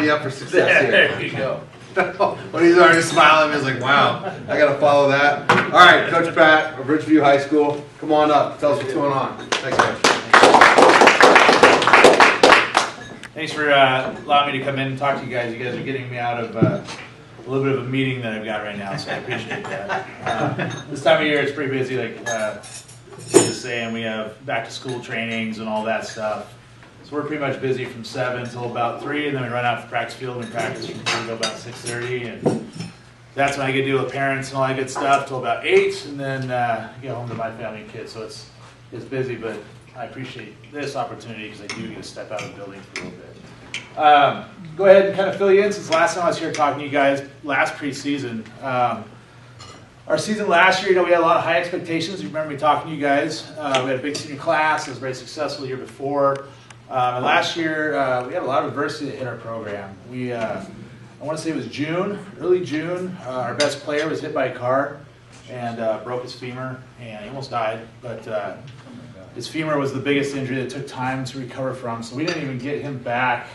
me up for success here. There you go. When he's already smiling, he's like, wow, I got to follow that. All right, Coach Pat of Ridgeview High School, come on up. Tell us what's going on. Thanks, Coach. Thanks for allowing me to come in and talk to you guys. You guys are getting me out of a little bit of a meeting that I've got right now, so I appreciate that. This time of year, it's pretty busy, like just saying. We have back-to-school trainings and all that stuff. So we're pretty much busy from 7 until about 3, and then we run out to the practice field and we practice from 3 to about 6:30, and that's when I get to deal with parents and all that good stuff till about 8, and then get home to my family and kids. So it's busy, but I appreciate this opportunity because I do get to step out of the building for a little bit. Go ahead and kind of fill you in since last time I was here talking to you guys last preseason. Our season last year, we had a lot of high expectations. You remember me talking to you guys. We had a big senior class. It was very successful the year before. And last year, we had a lot of adversity that hit our program. I want to say it was June, early June. Our best player was hit by a car and broke his femur, and he almost died. But his femur was the biggest injury that took time to recover from, so we didn't even get him back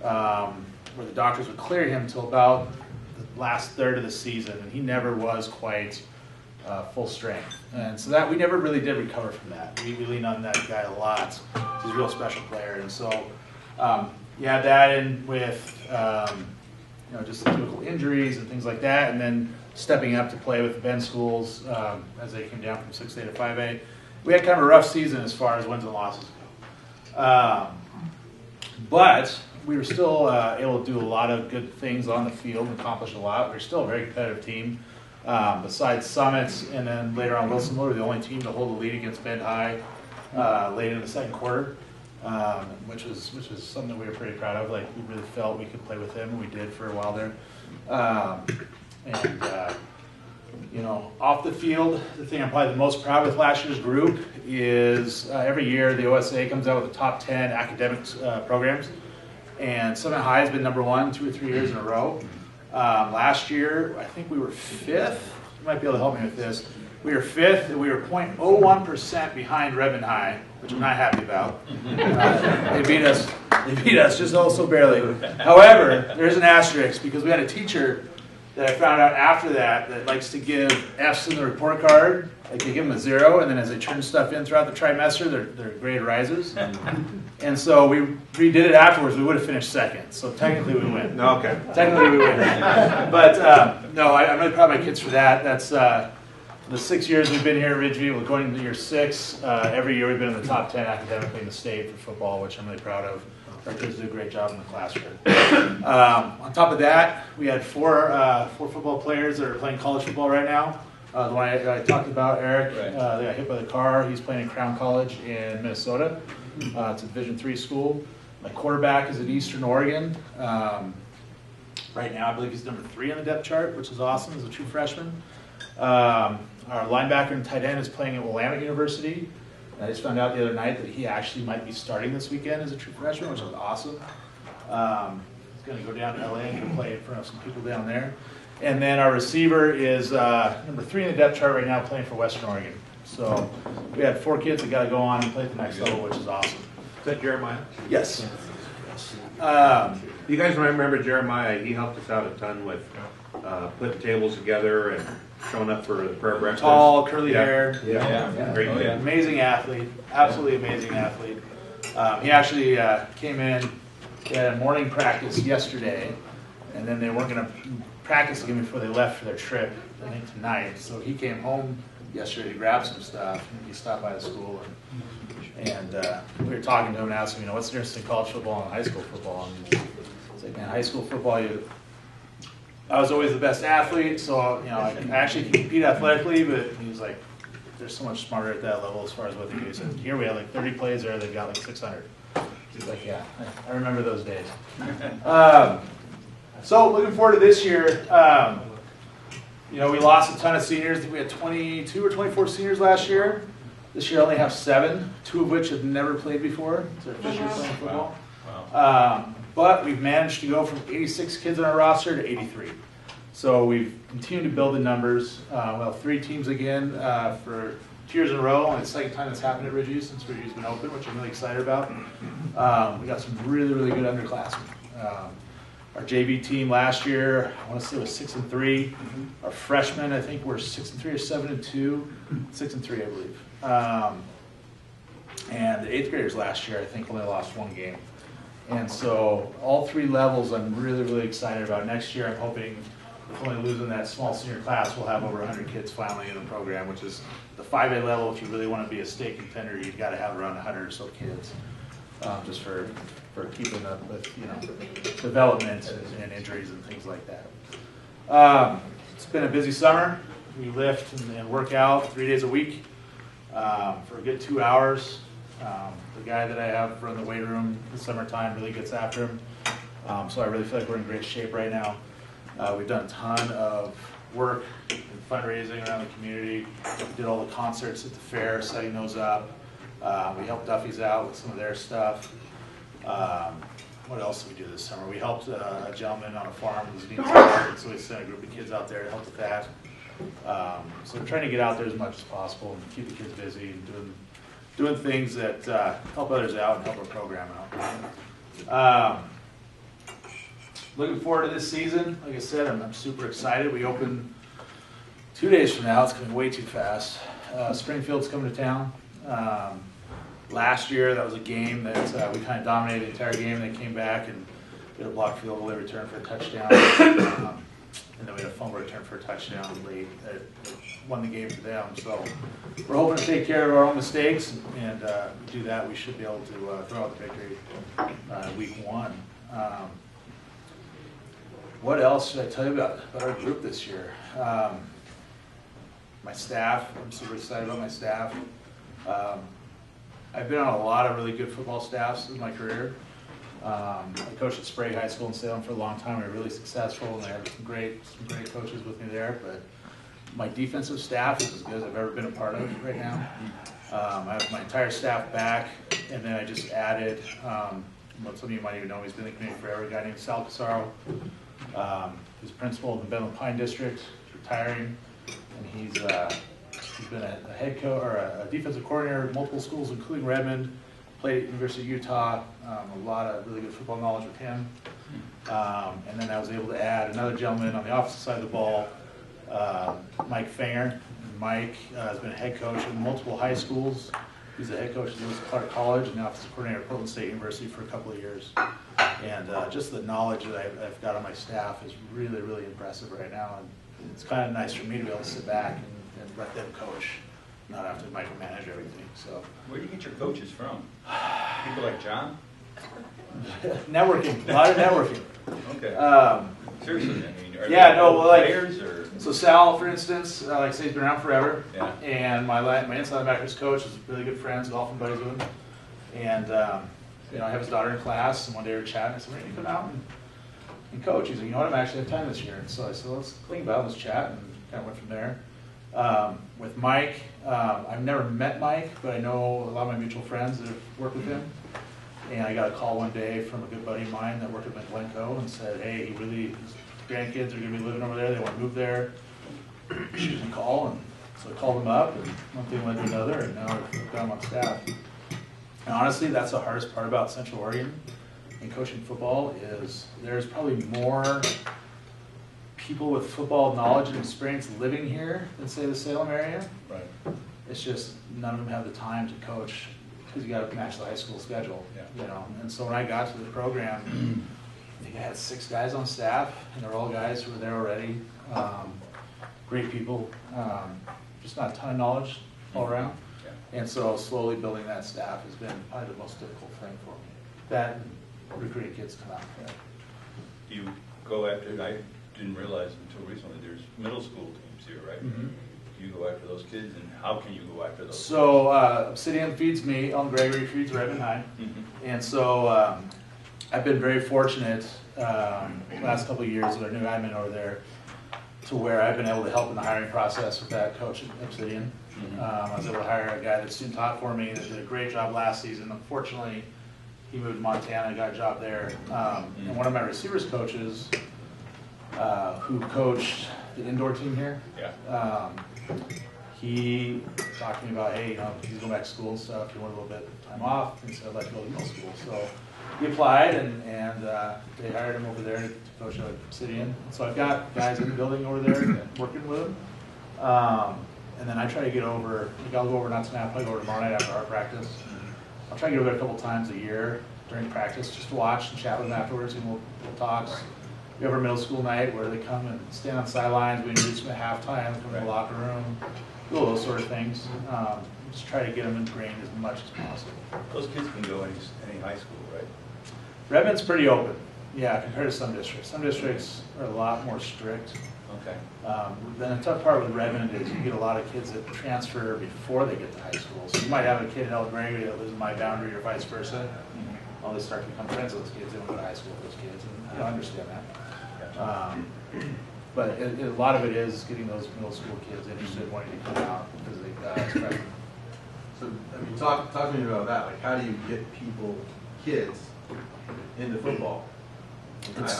where the doctors would clear him until about the last third of the season, and he never was quite full strength. And so that we never really did recover from that. We leaned on that guy a lot. He's a real special player, and so you add that in with just the typical injuries and things like that, and then stepping up to play with the Ben schools as they came down from 6A to 5A. We had kind of a rough season as far as wins and losses go. But we were still able to do a lot of good things on the field and accomplish a lot. We were still a very competitive team. Besides Summit and then later on Wilson, we were the only team to hold the lead against Bend High late in the second quarter, which was something we were pretty proud of. Like, we really felt we could play with them, and we did for a while there. Off the field, the thing I'm probably the most proud with last year's group is every year the OSA comes out with the top 10 academic programs, and Summit High has been number 1 2 or 3 years in a row. Last year, I think we were 5th. You might be able to help me with this. We were 5th, and we were 0.01% behind Redmond High, which I'm not happy about. They beat us. They beat us just so barely. However, there's an asterisk because we had a teacher that I found out after that likes to give F's in the report card. Like, they give them a 0, and then as they turn stuff in throughout the trimester, their grade rises. And so we redid it afterwards. We would have finished 2nd, so technically we win. Okay. Technically we win. But no, I'm really proud of my kids for that. That's the 6 years we've been here at Ridgeview. We're going into year 6. Every year we've been in the top 10 academically in the state for football, which I'm really proud of. Our kids do a great job in the classroom. On top of that, we had four football players that are playing college football right now. The one I talked about, Eric, they got hit by the car. He's playing at Crown College in Minnesota. It's a Division III school. My quarterback is at Eastern Oregon. Right now, I believe he's number 3 on the depth chart, which is awesome. He's a true freshman. Our linebacker and tight end is playing at Willamette University. I just found out the other night that he actually might be starting this weekend as a true freshman, which is awesome. He's going to go down to LA and play in front of some people down there. And then our receiver is number 3 in the depth chart right now, playing for Western Oregon. So we had 4 kids that got to go on and play at the next level, which is awesome. Is that Jeremiah? Yes. You guys remember Jeremiah? He helped us out a ton with putting tables together and showing up for the prayer breakfast. Tall, curly hair. Yeah. Great kid. Amazing athlete. Absolutely amazing athlete. He actually came in, he had a morning practice yesterday, and then they weren't going to practice again before they left for their trip, I think tonight. So he came home yesterday to grab some stuff, and he stopped by the school, and we were talking to him and asking him, what's the difference in college football and high school football? And he's like, man, high school football, I was always the best athlete, so I actually can compete athletically, but he was like, they're so much smarter at that level as far as what they do. He said, here we have like 30 plays there, they've got like 600. He's like, yeah, I remember those days. So looking forward to this year. We lost a ton of seniors. I think we had 22 or 24 seniors last year. This year I only have 7, 2 of which have never played before. It's their first year playing football. Wow. But we've managed to go from 86 kids on our roster to 83. So we've continued to build the numbers. We'll have 3 teams again for 2 years in a row. Only the second time that's happened at Ridgeview since Ridgeview's been open, which I'm really excited about. We got some really, really good underclassmen. Our JV team last year, I want to say, was 6-3. Our freshmen, I think, were 6-3 or 7-2, 6-3, I believe. And the 8th graders last year, I think, only lost 1 game. And so all 3 levels, I'm really, really excited about. Next year, I'm hoping, with only losing that small senior class, we'll have over 100 kids finally in the program, which is the 5A level. If you really want to be a state contender, you've got to have around 100 or so kids, just for keeping up with, development and injuries and things like that. It's been a busy summer. We lift and work out 3 days a week for a good 2 hours. The guy that I have run the weight room in the summertime really gets after him. So I really feel like we're in great shape right now. We've done a ton of work and fundraising around the community. We did all the concerts at the fair, setting those up. We helped Duffy's out with some of their stuff. What else did we do this summer? We helped a gentleman on a farm who's needing some help, so we sent a group of kids out there to help with that. So we're trying to get out there as much as possible and keep the kids busy and doing things that help others out and help our program out. Looking forward to this season. Like I said, I'm super excited. We open 2 days from now. It's coming way too fast. Springfield's coming to town. Last year, that was a game that we kind of dominated the entire game. They came back and did a blocked field goal, they returned for a touchdown. And then we had a fumble return for a touchdown late that won the game for them. So we're hoping to take care of our own mistakes and do that. We should be able to throw out the victory week 1. What else should I tell you about our group this year? My staff, I'm super excited about my staff. I've been on a lot of really good football staffs in my career. I coached at Sprague High School in Salem for a long time. We were really successful, and I have some great coaches with me there. But my defensive staff is as good as I've ever been a part of right now. I have my entire staff back, and then I just added, what some of you might even know, he's been in the community forever, a guy named Sal Casaro. He's principal in the Benton Pine District. He's retiring, and he's been a head coach or a defensive coordinator at multiple schools, including Redmond. Played at University of Utah. A lot of really good football knowledge with him. And then I was able to add another gentleman on the opposite side of the ball, Mike Fanger. Mike has been a head coach at multiple high schools. He's a head coach at Lewis Clark College and the offensive coordinator at Portland State University for a couple of years. And just the knowledge that I've got on my staff is really, really impressive right now. And it's kind of nice for me to be able to sit back and let them coach, not have to micromanage everything. So, where do you get your coaches from? People like John? Networking, a lot of networking. Okay. Seriously, I mean, are yeah, they no, well, like, players or? So Sal, for instance, like I say, he's been around forever. Yeah. And my inside linebackers coach is really good friends, golfing buddies with him. And I have his daughter in class, and one day we were chatting. I said, "Why don't you come out and coach?" He's like, "You know what? I'm actually have time this year." And so I said, "Let's think about it, let's chat," and kind of went from there. With Mike, I've never met Mike, but I know a lot of my mutual friends that have worked with him. And I got a call one day from a good buddy of mine that worked at Glencoe and said, "Hey, his grandkids are going to be living over there. They want to move there. Shoot him a call." And so I called him up, and one thing led to another, and now I've got him on staff. And honestly, that's the hardest part about Central Oregon and coaching football is there's probably more people with football knowledge and experience living here than, say, the Salem area. Right. It's just none of them have the time to coach because you got to match the high school schedule. Yeah. And so when I got to the program, I think I had 6 guys on staff, and they're all guys who were there already. Great people, just not a ton of knowledge all around. Yeah. And so slowly building that staff has been probably the most difficult thing for me. That and recruiting kids come out. Yeah. You go after, I didn't realize until recently, there's middle school teams here, right? Mm-hmm. You go after those kids, and how can you go after those So Obsidian feeds me, Ellen Gregory feeds Redmond High. Mm-hmm. And so I've been very fortunate last couple of years with our new admin over there to where I've been able to help in the hiring process with that coach at Obsidian. Mm-hmm. I was able to hire a guy that student taught for me that did a great job last season. Unfortunately, he moved to Montana and got a job there. And one of my receivers coaches who coached the indoor team here, he talked to me about, hey, he's going back to school and stuff. He wanted a little bit of time off, and so I'd like to go to middle school. So he applied, and they hired him over there to coach at Obsidian. So I've got guys in the building over there working with him. And then I try to get over, I'll go over not tonight, I'll probably go over tomorrow night after our practice. I'll try to get over there a couple times a year during practice, just to watch and chat with them afterwards, and we'll talk. We have our middle school night where they come and stand on the sidelines, we introduce them at halftime, come in the locker room, do all those sort of things. Just try to get them ingrained as much as possible. Those kids can go any high school, right? Redmond's pretty open, yeah, compared to some districts. Some districts are a lot more strict. Okay. Then the tough part with Redmond is you get a lot of kids that transfer before they get to high school. So you might have a kid in Elk Grove that lives in my boundary or vice versa. Well, they start to become friends with those kids. They want to go to high school with those kids, and I understand that. But a lot of it is getting those middle school kids interested, wanting to come out because they've got freshmen. So, I mean, talk to me about that. Like, how do you get kids into football?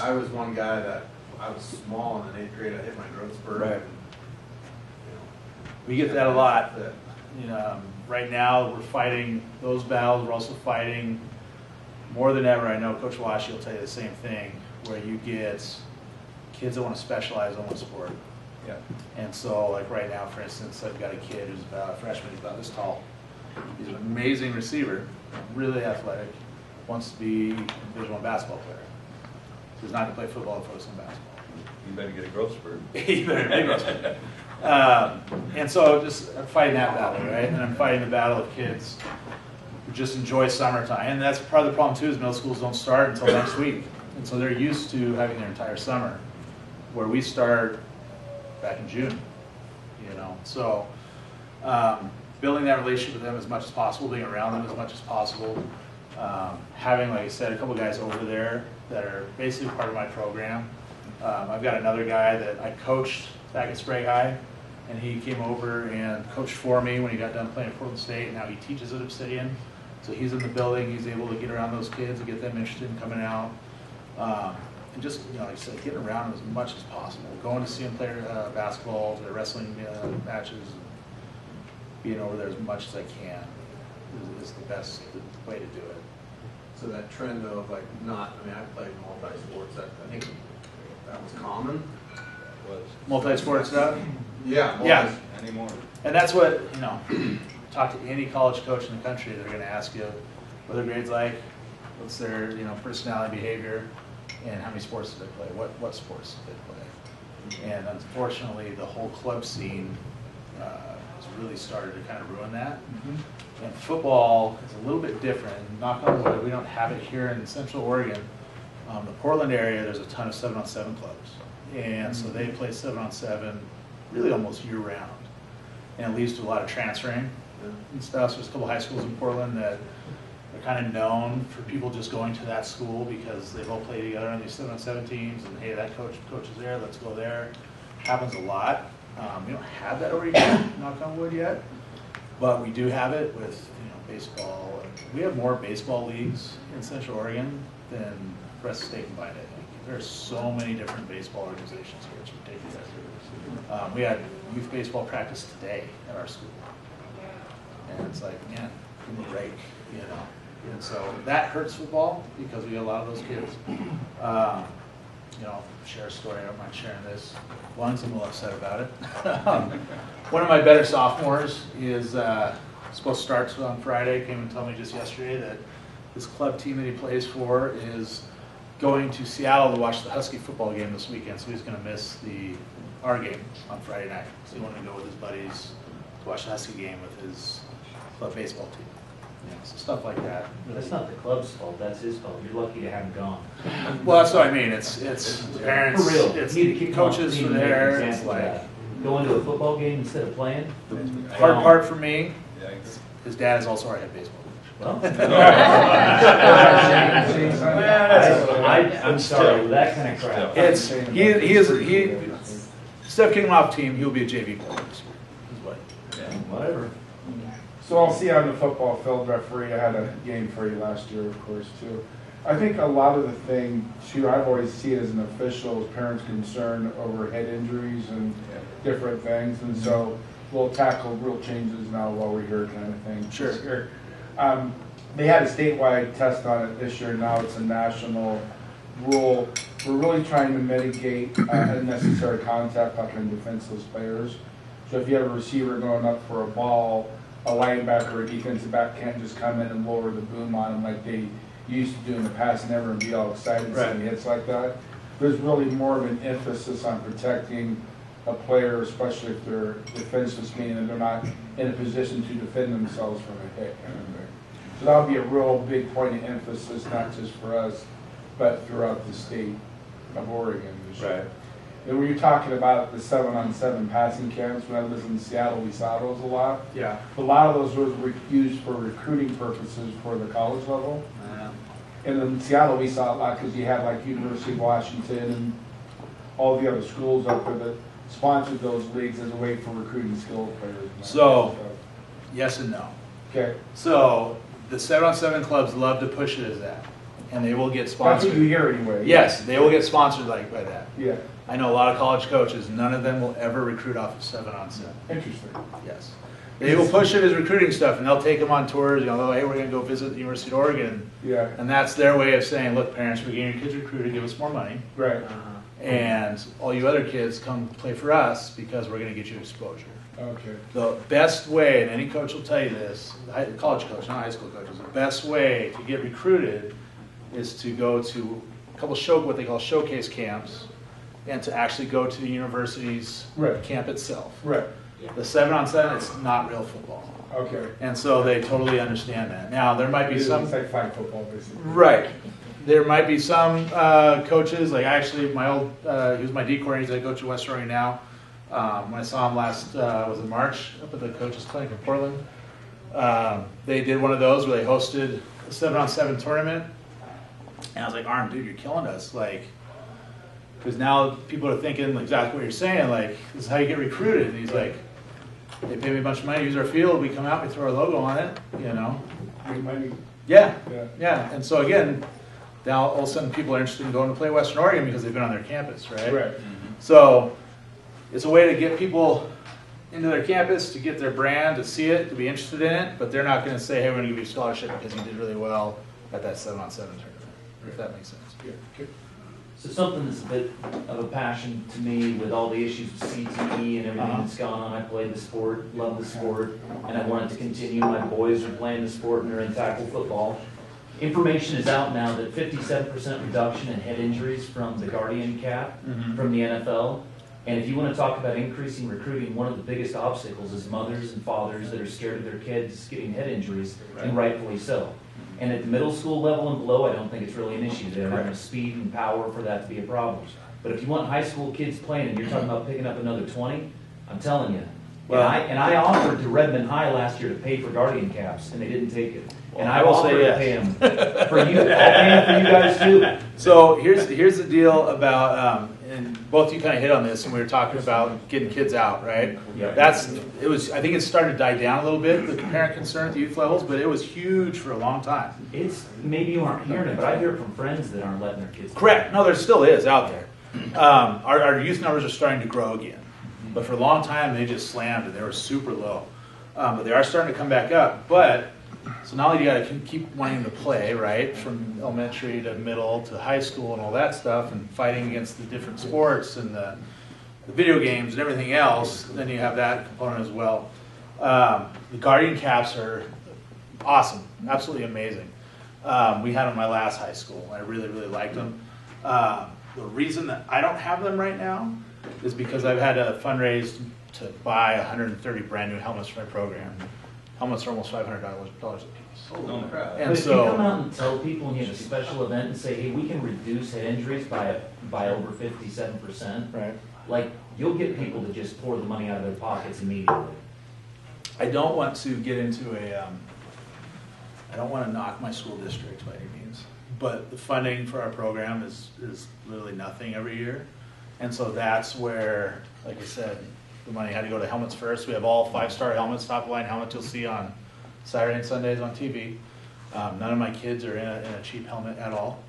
I was one guy that I was small in the 8th grade. I hit my growth spurt. Right. And, We get that a lot. Right now, we're fighting those battles. We're also fighting more than ever. I know Coach Washi will tell you the same thing, where you get kids that want to specialize in one sport. Yeah. And so, like right now, for instance, I've got a kid who's about a freshman. He's about this tall. He's an amazing receiver, really athletic. Wants to be a Division I basketball player. So he's not going to play football and focus on basketball. You better get a growth spurt. You better make it. And so just I'm fighting that battle, right? And I'm fighting the battle of kids who just enjoy summertime. And that's part of the problem too, is middle schools don't start until next week. And so they're used to having their entire summer, where we start back in June, you know. So building that relationship with them as much as possible, being around them as much as possible. Having, like I said, a couple guys over there that are basically part of my program. I've got another guy that I coached back at Sprague High, and he came over and coached for me when he got done playing at Portland State, and now he teaches at Obsidian. So he's in the building, he's able to get around those kids and get them interested in coming out. And just, you know, like I said, getting around them as much as possible. Going to see them play basketball, their wrestling matches, being over there as much as I can is the best way to do it. So that trend of like not, I mean, I played multi-sports. I think that was common. Was. Multi-sport stuff? Yeah. Yeah. Anymore. And that's what, you know, talk to any college coach in the country, they're going to ask you what their grade's like, what's their, you know, personality, behavior, and how many sports do they play, what sports do they play. And unfortunately, the whole club scene has really started to kind of ruin that. And football is a little bit different. Knock on wood, we don't have it here in Central Oregon. The Portland area, there's a ton of 7-on-7 clubs. And so they play 7-on-7 really almost year-round. And it leads to a lot of transferring and stuff. So there's a couple high schools in Portland that are kind of known for people just going to that school because they've all played together on these 7-on-7 teams. And hey, that coach is there, let's go there. Happens a lot. We don't have that over here, knock on wood, yet. But we do have it with, you know, baseball. We have more baseball leagues in Central Oregon than the rest of the state combined, I think. There's so many different baseball organizations here, it's ridiculous. We had youth baseball practice today at our school. And it's like, man, give me a break, you know. And so that hurts football because we get a lot of those kids. You know, share a story, I don't mind sharing this. One's a little upset about it. One of my better sophomores is supposed to start on Friday, came and told me just yesterday that his club team that he plays for is going to Seattle to watch the Husky football game this weekend, so he's going to miss our game on Friday night. So he wanted to go with his buddies to watch the Husky game with his club baseball team. Yeah, so stuff like that. That's not the club's fault, that's his fault. You're lucky to have him gone. Well, that's what I mean. It's parents, For real. it's You need to kick him off the coaches team for and make an there. It's example of like that. Going to a football game instead of playing? the hard part for me. Yikes. His dad is also our head baseball coach. I'm sorry, that kind of crap. It's instead of kicking him off team, he'll be a JV player this year. Is what. Whatever. So I'll see you on the football field, referee. I had a game for you last year, of course, too. I think a lot of the thing, too, I've always seen as an official, is parents' concern over head injuries and different things. And so we'll tackle real changes now while we're here kind of thing. Sure. Here. they had a statewide test on it this year, now it's a national rule. We're really trying to mitigate unnecessary contact like on defenseless players. So if you have a receiver going up for a ball, a linebacker or a defensive back can't just come in and lower the boom on them like they used to do in the past and everyone be all excited Right. seeing hits like that. There's really more of an emphasis on protecting a player, especially if they're defenseless, meaning that they're not in a position to defend themselves from a hit kind of thing. So that'll be a real big point of emphasis, not just for us, but throughout the state of Oregon this year. Right. And when you're talking about the 7-on-7 passing camps, when I was in Seattle, we saw those a lot. Yeah. A lot of those were used for recruiting purposes for the college level. And in Seattle, we saw it a lot because you had like University of Washington and all the other schools up there that sponsored those leagues as a way for recruiting skilled players. And that So- kind of stuff. Yes and no. Okay, So the 7-on-7 clubs love to push it as that, and they will get that's what you sponsored. hear anyway. Yes, they will get sponsored like by that. Yeah, I know a lot of college coaches, none of them will ever recruit off of 7-on-7. interesting. Yes. They will push it as recruiting stuff, and they'll take them on tours, you know, oh, hey, we're gonna go visit the University of Oregon. Yeah, And that's their way of saying, look, parents, we're getting your kids recruited, give us more money. right. And all you other kids come play for us because we're gonna get you exposure. Okay. The best way, and any coach will tell you this, college coach, not high school coaches, the best way to get recruited is to go to a couple what they call showcase camps, and to actually go to the university's Right. camp itself. Right. The 7-on-7, it's not real football. Okay. And so they totally understand that. Now, there might be It's some, like flag football, basically. right, there might be some coaches, like actually my old, he was my D coordinator, he's a coach at West Oregon now. When I saw him last, was in March, up at the coaches clinic in Portland. They did one of those where they hosted a 7-on-7 tournament. And I was like, Arm, dude, you're killing us. Like, because now people are thinking exactly what you're saying, like, this is how you get recruited. And he's like, they pay me a bunch of money to use our field, we come out, we throw our logo on it, you know? Big money. Yeah, Yeah. yeah. And so again, now all of a sudden people are interested in going to play Western Oregon because they've been on their campus, right? Right. So it's a way to get people into their campus, to get their brand, to see it, to be interested in it, but they're not going to say, hey, we're going to give you a scholarship because you did really well at that 7-on-7 tournament, if that makes sense. Yeah. Okay. So something that's a bit of a passion to me with all the issues with CTE and everything that's gone on. I played the sport, love the sport, and I wanted to continue. My boys are playing the sport and they're in tackle football. Information is out now that 57% reduction in head injuries from the Guardian cap from the NFL. And if you want to talk about increasing recruiting, one of the biggest obstacles is mothers and fathers that are scared of their kids getting head injuries, and rightfully so. And at the middle school level and below, I don't think it's really an issue. They don't have enough speed and power for that to be a problem. But if you want high school kids playing and you're talking about picking up another 20, I'm telling you. Well- and I offered to Redmond High last year to pay for Guardian caps, and they didn't take it. And Well, I I will offered say to yes. pay them for you. I'll pay them for you guys too. So here's the deal about, and both you kind of hit on this, and we were talking about getting kids out, right? Yep. I think it started to die down a little bit, the parent concern at the youth levels, but it was huge for a long time. It's maybe you aren't hearing it, but I hear it from friends that aren't letting their kids. Correct. No, there still is out there. Our youth numbers are starting to grow again, but for a long time they just slammed and they were super low. But they are starting to come back up. But so not only do you got to keep wanting to play, right, from elementary to middle to high school and all that stuff, and fighting against the different sports and the video games and everything else, then you have that component as well. The Guardian caps are awesome, absolutely amazing. We had them in my last high school. I really, really liked them. The reason that I don't have them right now is because I've had to fundraise to buy 130 brand new helmets for my program. Helmets are almost $500 a piece. Holy crap. And But if you come so, out and tell people and you have a special event and say, hey, we can reduce head injuries by over 57%, right. like, you'll get people to just pour the money out of their pockets immediately. I don't want to get into I don't want to knock my school district by any means, but the funding for our program is literally nothing every year. And so that's where, like I said, the money had to go to helmets first. We have all 5-star helmets, top line helmets you'll see on Saturday and Sundays on TV. None of my kids are in a cheap helmet at all.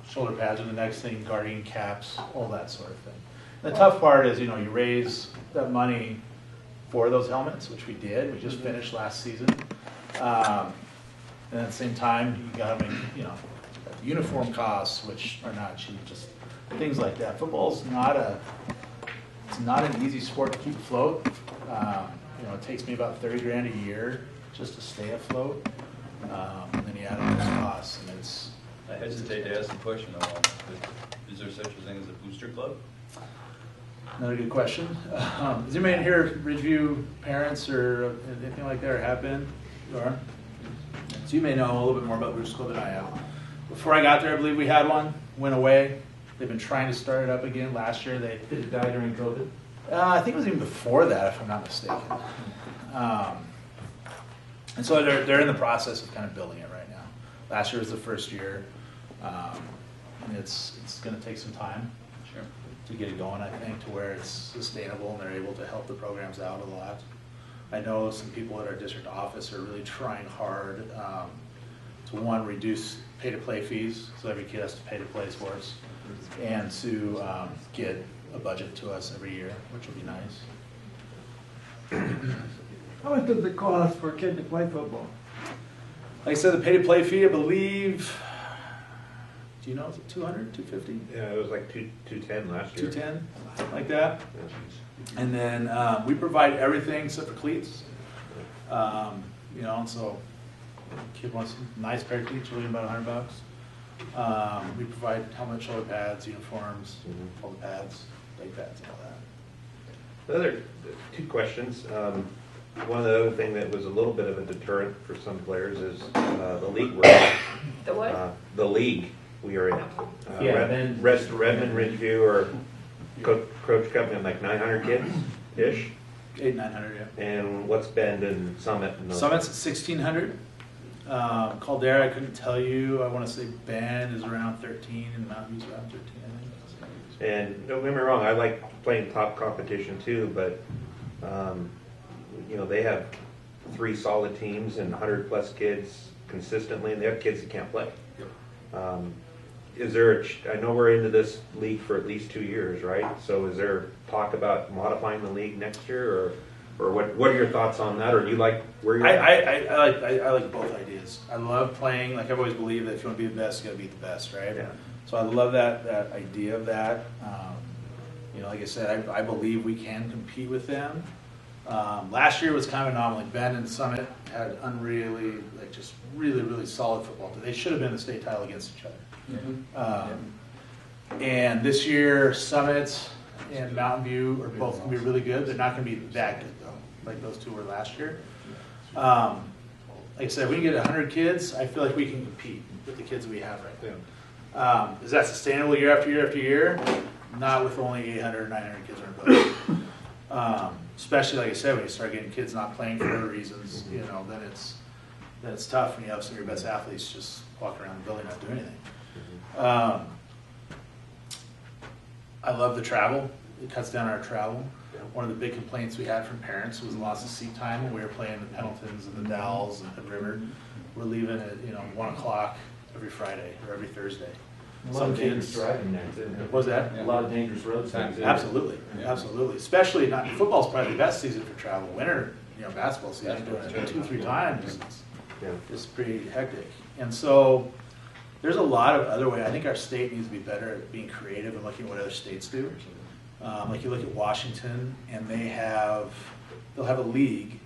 Shoulder pads are the next thing, Guardian caps, all that sort of thing. The tough part is, you raise that money for those helmets, which we did. We just finished last season. And at the same time, you gotta make, you know, uniform costs, which are not cheap, just things like that. Football's it's not an easy sport to keep afloat. You know, it takes me about 30 grand a year just to stay afloat. And then you add on those costs, and it's. I hesitate to ask the question, though, but is there such a thing as a booster club? Another good question. Is anybody in here Ridgeview parents or anything like that, or have been? You are? So you may know a little bit more about Booster Club than I have. Before I got there, I believe we had one, went away. They've been trying to start it up again. Last year, they Did it die during COVID? I think it was even before that, if I'm not mistaken. And so they're in the process of kind of building it right now. Last year was the first year, and it's going to take some time to get it going, I think, to where it's sustainable and they're able to help the programs out a lot. I know some people at our district office are really trying hard to, one, reduce pay-to-play fees, so every kid has to pay to play sports, and to get a budget to us every year, which will be nice. How much does it cost for a kid to play football? Like I said, the pay-to-play fee, I believe, do you know, is it 200, 250? Yeah, it was like 210 last year. 210, something like that. And then we provide everything except for cleats. You know, and so kid wants a nice pair of cleats, really about $100. We provide helmet, shoulder pads, uniforms, all the pads, leg pads, and all that. The other two questions. One of the other thing that was a little bit of a deterrent for some players is the league we're in. The what? The league we are in. Yeah, Redmond, Ridgeview, or Coach Company, like 900 kids-ish. 800-900, yeah. And what's Bend and Summit? And those Summit's at 1,600. Caldera, I couldn't tell you. I want to say Bend is around 13 and Mountain View's around 13, I think. And don't get me wrong, I like playing top competition too, but you know, they have 3 solid teams and 100+ kids consistently, and they have kids that can't play. Is there I know we're into this league for at least 2 years, right? So is there talk about modifying the league next year, or what are your thoughts on that? Or do you like where you're at? I like both ideas. I love playing. Like I've always believed that if you want to be the best, you got to beat the best, right? Yeah. So I love that idea of that. You know, like I said, I believe we can compete with them. Last year was kind of an anomaly. Bend and Summit had just really solid football. They should have been the state title against each other. And this year, Summit and Mountain View are both going to be really good. They're not going to be that good though, like those two were last year. Like I said, if we can get 100 kids, I feel like we can compete with the kids that we have right now. Is that sustainable year after year after year? Not with only 800 or 900 kids in our building. Especially, like I said, when you start getting kids not playing for other reasons, you know, then it's tough when you have some of your best athletes just walking around the building not doing anything. I love the travel. It cuts down our travel. One of the big complaints we had from parents was loss of seat time when we were playing the Pendletons and the Dalles and the River. We're leaving at 1 o'clock every Friday or every Thursday. A lot of dangerous driving there too. What was that? A lot of dangerous roads. Absolutely, absolutely. Especially football's probably the best season for travel. Winter, basketball season, doing it 2-3 times. It's pretty hectic. And so there's a lot of other ways. I think our state needs to be better at being creative and looking at what other states do. Like you look at Washington, and they'll have a league,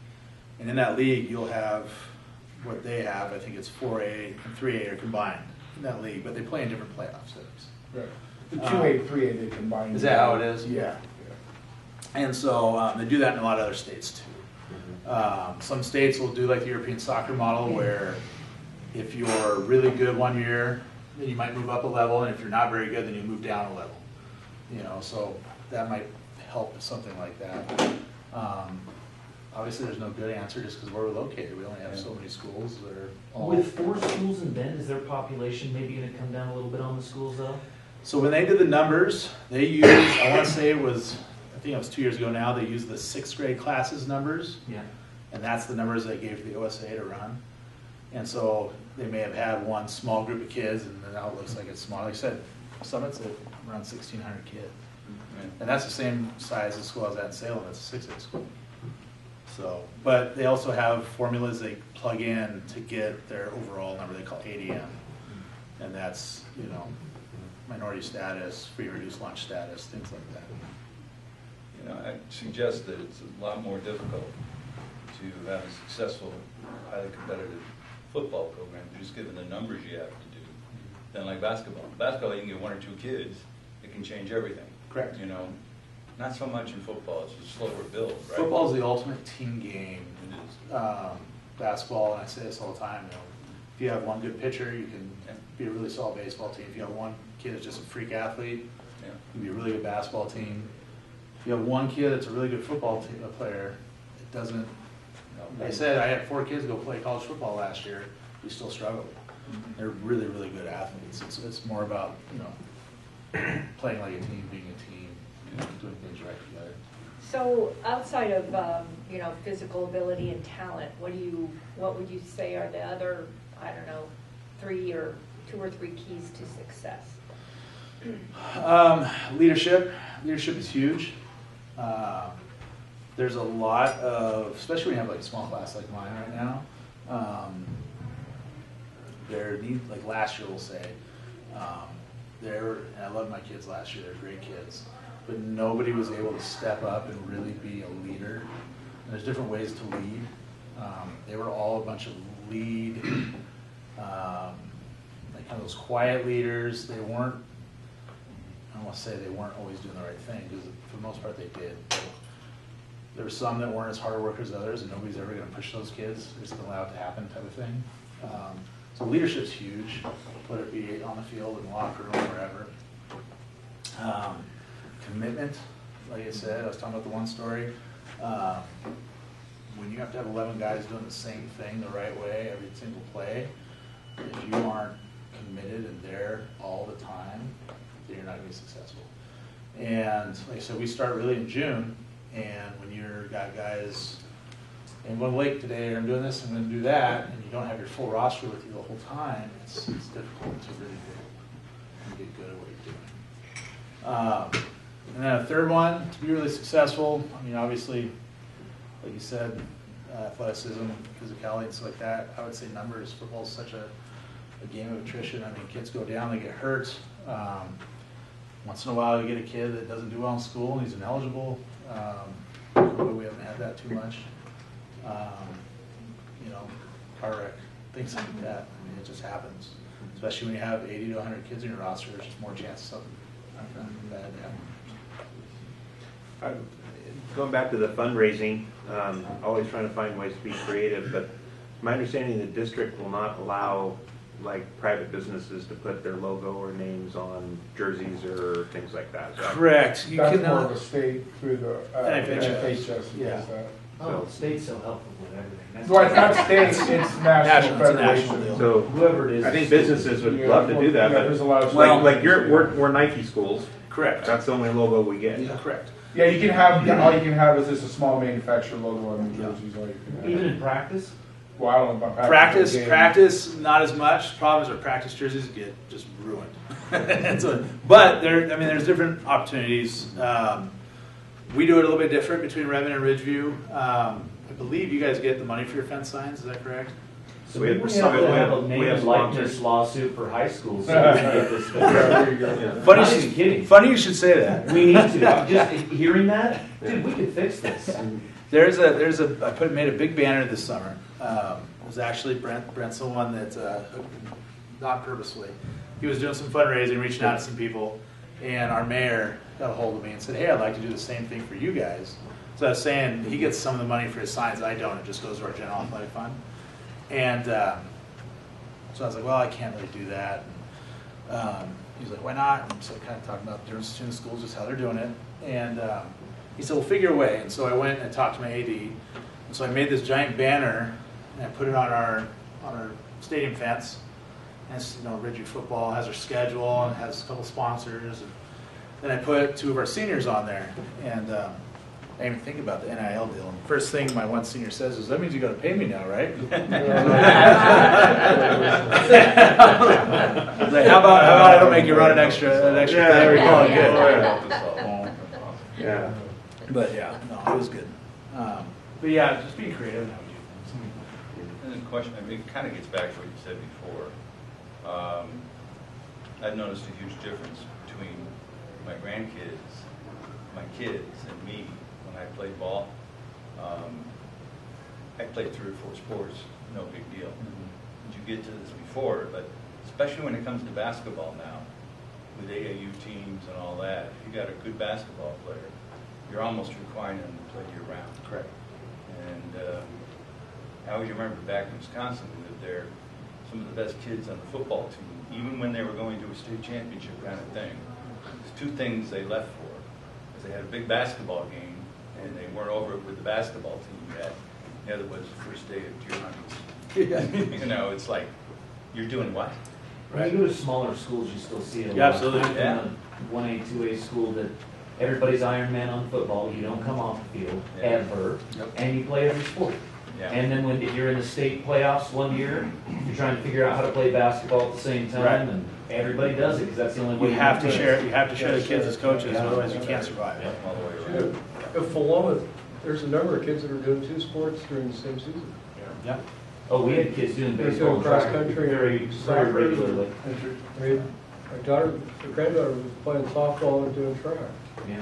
and in that league you'll have what they have. I think it's 4A and 3A are combined in that league, but they play in different playoff settings. Right. The 2A, 3A, they combine. Is that how it is? Yeah. And so they do that in a lot of other states too. Some states will do like the European soccer model, where if you're really good one year, then you might move up a level, and if you're not very good, then you move down a level. So that might help with something like that. Obviously, there's no good answer just because where we're located. We only have so many schools that are all... With 4 schools in Bend, is their population maybe going to come down a little bit on the schools though? So when they did the numbers, they used, I want to say it was 2 years ago now, they used the 6th grade classes numbers. Yeah. And that's the numbers they gave the OSA to run. And so they may have had one small group of kids, and now it looks like it's small. Like I said, Summit's at around 1,600 kids. And that's the same size as the school I was at in Salem. It's a 6A school. So, but they also have formulas they plug in to get their overall number they call ADM. And that's, you know, minority status, free reduced lunch status, things like that. You know, I suggest that it's a lot more difficult to have a successful, highly competitive football program, just given the numbers you have to do, than like basketball. Basketball, you can get 1 or 2 kids, it can change everything. Correct. You know, not so much in football, it's a slower build, right? Football is the ultimate team game. It is. Basketball, and I say this all the time, you know, if you have one good pitcher, you can be a really solid baseball team. If you have one kid that's just a freak athlete, Yeah. you can be a really good basketball team. If you have one kid that's a really good football team, player, it doesn't, like I said, I had 4 kids go play college football last year, we still struggled. They're really, really good athletes. It's more about, you know, playing like a team, being a team, you know, doing things right together. So outside of, you know, physical ability and talent, what would you say are the other, I don't know, 2 or 3 keys to success? Leadership. Leadership is huge. There's a lot of, especially when you have like a small class like mine right now, like last year we'll say, and I love my kids last year, they're great kids, but nobody was able to step up and really be a leader. And there's different ways to lead. They were all a bunch of lead, like kind of those quiet leaders. They weren't, I don't want to say they weren't always doing the right thing, because for the most part they did. But there were some that weren't as hard workers as others, and nobody's ever going to push those kids. They're just going to allow it to happen type of thing. So leadership's huge, whether it be on the field, in the locker room, wherever. Commitment, like I said, I was talking about the one story. When you have to have 11 guys doing the same thing the right way every single play, if you aren't committed and there all the time, then you're not going to be successful. And like I said, we start really in June, and when you've got guys, I'm going to Lake today, I'm doing this, I'm going to do that, and you don't have your full roster with you the whole time, it's difficult to really get good at what you're doing. And then a third one, to be really successful, I mean, obviously, like you said, athleticism, physicality, and stuff like that. I would say numbers. Football is such a game of attrition. I mean, kids go down, they get hurt. Once in a while, you get a kid that doesn't do well in school and he's ineligible. We haven't had that too much. You know, car wreck, things like that. I mean, it just happens. Especially when you have 80 to 100 kids in your roster, there's just more chance of something bad to happen. Going back to the fundraising, always trying to find ways to be creative, but my understanding, the district will not allow like private businesses to put their logo or names on jerseys or things like that. So Correct. You That's can, more of a state through the NFHS. Yeah. Oh, the state's so helpful with everything. That's Well, it's not state, it's national National, it's a national federation. deal. So whoever it is. I think businesses would love to do that, Yeah, there's a lot of like schools. we're Nike schools. Correct. That's the only logo we get. Yeah, correct. Yeah, you can have, all you can have is just a small manufacturer logo on the jerseys, all you can have. Even in practice? Well, I don't know about Practice, not as much. Problem is our practice jerseys get just ruined. But there's different opportunities. We do it a little bit different between Redmond and Ridgeview. I believe you guys get the money for your fence signs. Is that correct? So We have- we have to have a we name have and likeness sponsors. lawsuit for high school so we can get this. There you go. Funny, Not even kidding. funny you should say that. We need to. I'm just hearing that, dude, we could fix this. I made a big banner this summer. It was actually Brent's the one that, not purposely, he was doing some fundraising, reaching out to some people, and our mayor got a hold of me and said, hey, I'd like to do the same thing for you guys. So I was saying, he gets some of the money for his signs, I don't, it just goes to our general athletic fund. And so I was like, well, I can't really do that. And, he was like, why not? And so kind of talking about the difference between the schools, just how they're doing it. And he said, well, figure a way. And so I went and talked to my AD. And so I made this giant banner, and I put it on our stadium fence. And it's, Ridgeview football has our schedule and it has a couple sponsors. And then I put 2 of our seniors on there. And I didn't even think about the NIL deal. And first thing my one senior says is, that means you got to pay me now, right? I was like, how about I don't make you run an extra thing? there we go. Good. Yeah. But yeah, no, it was good. But yeah, just being creative in how we do things. And the question, I mean, it kind of gets back to what you said before. I've noticed a huge difference between my grandkids, my kids, and me when I played ball. I played 3 or 4 sports, no big deal. Did you get to this before? But especially when it comes to basketball now, with AAU teams and all that, if you got a good basketball player, you're almost requiring them to play year-round. Correct. And I always remember back in Wisconsin, we lived there, some of the best kids on the football team, even when they were going to a state championship kind of thing, there's 2 things they left for. Because they had a big basketball game, and they weren't over it with the basketball team yet. The other was the first day of Deer Hunters. You know, it's like, you're doing what? When you go to smaller schools, you still see it a lot. Yeah, absolutely. In a 1A, 2A school that everybody's Iron Man on football, you don't come off the field, Yeah. ever, and you play every sport. Yeah. And then when you're in the state playoffs one year, you're trying to figure out how to play basketball at the same time, Right. and everybody does it, because that's the only way You have to share. You have to share the kids as coaches, otherwise you can't survive. Yeah, all the way around. If Philomath, there's a number of kids that are doing 2 sports during the same season. Yeah. Oh, we had kids doing They're baseball doing and cross track country, very soccer. regularly. I mean, my granddaughter was playing softball and doing track. Yeah.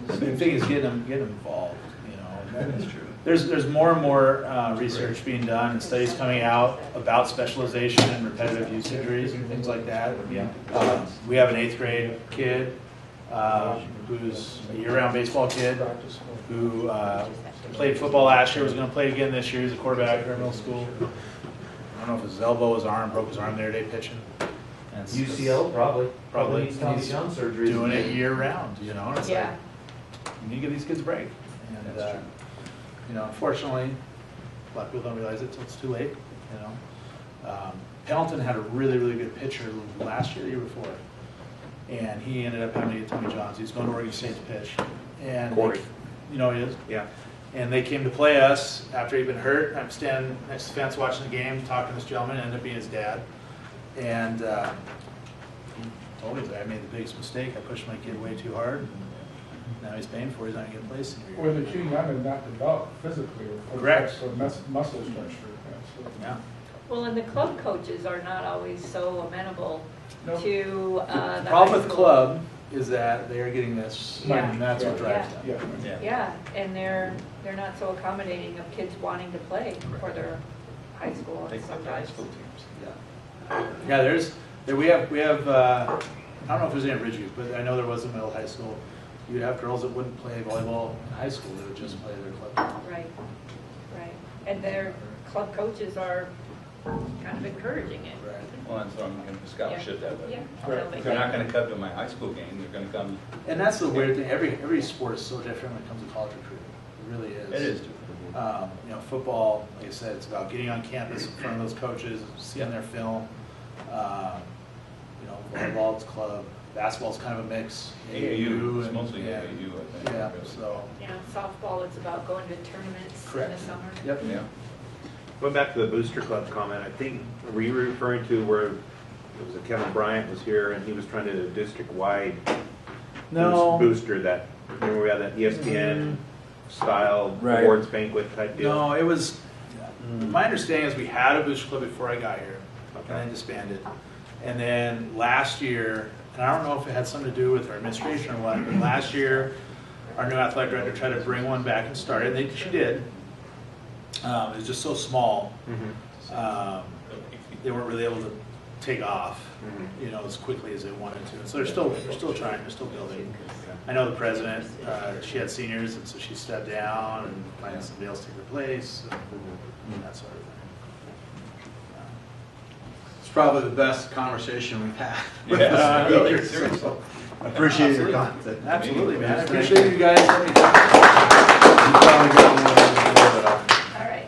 The big thing is getting them involved. You know, That is true. there's more and more research being done and studies coming out about specialization and repetitive use injuries and things like that. Yeah. We have an 8th grade kid who's a year-round baseball kid who played football last year, was going to play again this year. He's a quarterback at middle school. I don't know if his elbow, his arm, broke his arm the other day pitching. And it's- UCL, probably. Probably. needs Tommy He's John surgery. doing it year-round, you know, and it's Yeah. like, you need to give these kids a break. And, you know, unfortunately, a lot of people don't realize it until it's too late, you know. Pendleton had a really, really good pitcher last year, the year before. And he ended up having to get Tommy John's. He's going to Oregon State to pitch. And Corey. you know he is? Yeah. And they came to play us after he'd been hurt. I'm standing next to the fence watching the game, talking to this gentleman, ended up being his dad. And he told me that I made the biggest mistake. I pushed my kid way too hard. And now he's paying for it. He's not going to get a place in Or here. the too young and not developed physically. Or Correct. for muscle structure. Yeah. Well, and the club coaches are not always so amenable Nope. to the The problem high with school. club is that they are getting this, Yeah. and that's what drives Yeah. them. Yeah. Yeah, and they're not so accommodating of kids wanting to play for their high school They and come to high sometimes. school teams. Yeah, we have I don't know if there's any at Ridgeview, but I know there was a middle high school. You'd have girls that wouldn't play volleyball in high school, they would just play their club. Right, right. And their club coaches are kind of encouraging it. Right. Well, that's why I'm going to scholarship that way. Yeah. Right. No, they They're not can. going to come to my high school game, they're going to come. And that's the weird thing, every sport is so different when it comes to college recruiting. It really is. It is different. You know, football, like I said, it's about getting on campus in front of those coaches, seeing their film. You know, volleyball's club, basketball's kind of a mix. AAU, it's and- mostly yeah. AAU, I think. Yeah, really. so, Yeah, softball, it's about going to tournaments in Correct. the summer. yep. Yeah. Going back to the Booster Club comment, I think, were you referring to where it was Kevin Bryant was here and he was trying to do a district-wide No. booster that, remember we had that ESPN style Right. awards banquet type deal? No, it was, my understanding is we had a booster club before I got here, and then disbanded. And then last year, and I don't know if it had something to do with our administration or what, but last year, our new athletic director tried to bring one back and start it, and she did. It was just so small, they weren't really able to take off, you know, as quickly as they wanted to. And so they're still trying, they're still building. I know the president, she had seniors, and so she stepped down and finding somebody else to take her place, and that sort of thing. It's probably the best conversation we've had. with Yeah, the really, speakers, seriously. so I appreciate your content. Absolutely, man. I Thank appreciate you guys letting me talk. You probably got one of those All right.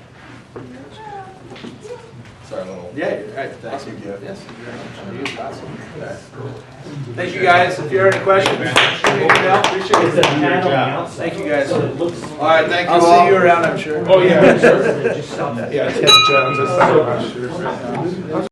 Sorry, little. Yeah, you're right. Thank you, Jeff. Yes, you're very much. Awesome. Okay. Thank you, guys. If you have any questions, shoot me an email. Appreciate It's a it. pad on the outside. Thank you, guys. So it looks. All right, thank you I'll all. see you around, I'm sure. Oh, yeah, sure. Just stop that. Yeah, Ted Jones, that's not much.